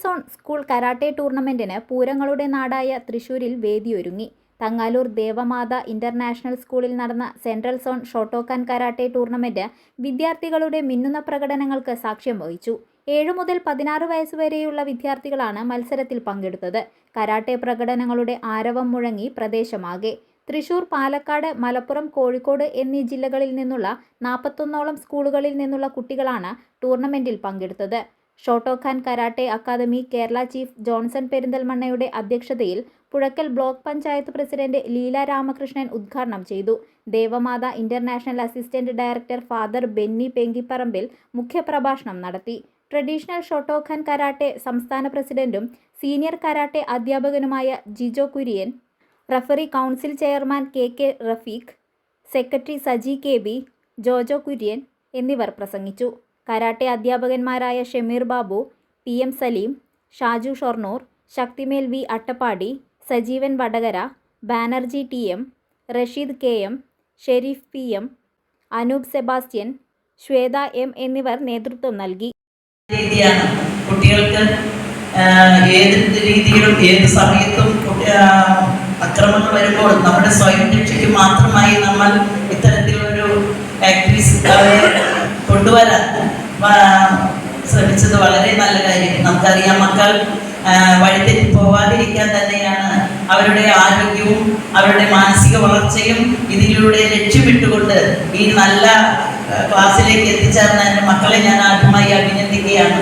Zone school karate ടൂർണമെന്റിന് പൂരങ്ങളുടെ നാടായ തൃശൂരിൽ വേദിയൊരുങ്ങി. Thangalur Devamatha international സ്കൂളിൽ നടന്ന central zone Shotokan karate tournament വിദ്യാർത്ഥികളുടെ മിന്നുന്ന പ്രകടനങ്ങൾക്ക് സാക്ഷ്യം വഹിച്ചു. 7 മുതൽ 16 വയസ്സുവരെയുള്ള വിദ്യാർത്ഥികളാണ് മത്സരത്തിൽ പങ്കെടുത്തത്. കരാട്ടെ പ്രകടനങ്ങളുടെ ആരവം മുഴങ്ങി പ്രദേശമാകെ. തൃശൂർ, പാലക്കാട്, മലപ്പുറം, കോഴിക്കോട് എന്നീ ജില്ലകളിൽ നിന്നുള്ള 41ഓളം സ്കൂളുകളിൽ നിന്നുള്ള കുട്ടികളാണ് ടൂർണമെന്റിൽ പങ്കെടുത്തത്. Shotokan karate academy Kerala chief Johnson പെരിന്തൽമണ്ണയുടെ അധ്യക്ഷതയിൽ പുഴയ്ക്കൽ ബ്ലോക്ക് പഞ്ചായത്ത് പ്രസിഡന്റ് ലീല രാമകൃഷ്ണൻ ഉദ്ഘാടനം ചെയ്തു. Devamatha international assistant director father Benny Pengiparambil മുഖ്യപ്രഭാഷണം നടത്തി. ട്രഡീഷണൽ ഷോട്ടോക്കാൻ കരാട്ടെ സംസ്ഥാന പ്രസിഡന്റും സീനിയർ കരാട്ടെ അധ്യാപകനുമായ Jijo Kurian, referee council chairman K Rafeeq, secretary Saji KB, Jojo Kurian എന്നിവർ പ്രസംഗിച്ചു. കരാട്ടെ അധ്യാപകന്മാരായ ഷമീർ ബാബു, PM സലീം, ഷാജു ഷൊർണൂർ, ശക്തിമേൽ V Attappadi, Sajeevan Vadakara, Banerjee TM, Rasheed KM, Sherif PM, Anoop Sebastian, Shweta M എന്നിവർ നേതൃത്വം നൽകി. കുട്ടികൾക്ക് ഏത് രീതിയിലും ഏത് സമയത്തും അക്രമങ്ങൾ വരുമ്പോൾ നമ്മുടെ സ്വയം രക്ഷയ്ക്ക് മാത്രമായി നമ്മൾ ഇത്തരത്തിലൊരു ആക്ടിവിസ്റ്റ് കൊണ്ടുവരാൻ ശ്രമിച്ചത് വളരെ നല്ല കാര്യം. നമുക്കറിയാം, മക്കൾ വഴിതെറ്റി പോവാതിരിക്കാൻ തന്നെയാണ് അവരുടെ ആരോഗ്യവും അവരുടെ മാനസിക വളർച്ചയും ഇതിലൂടെ ലക്ഷ്യമിട്ടുകൊണ്ട് ഈ നല്ല ക്ലാസ്സിലേക്ക് എത്തിച്ചേർന്ന എൻ്റെ മക്കളെ ഞാൻ ആദ്യമായി അഭിനന്ദിക്കുകയാണ്.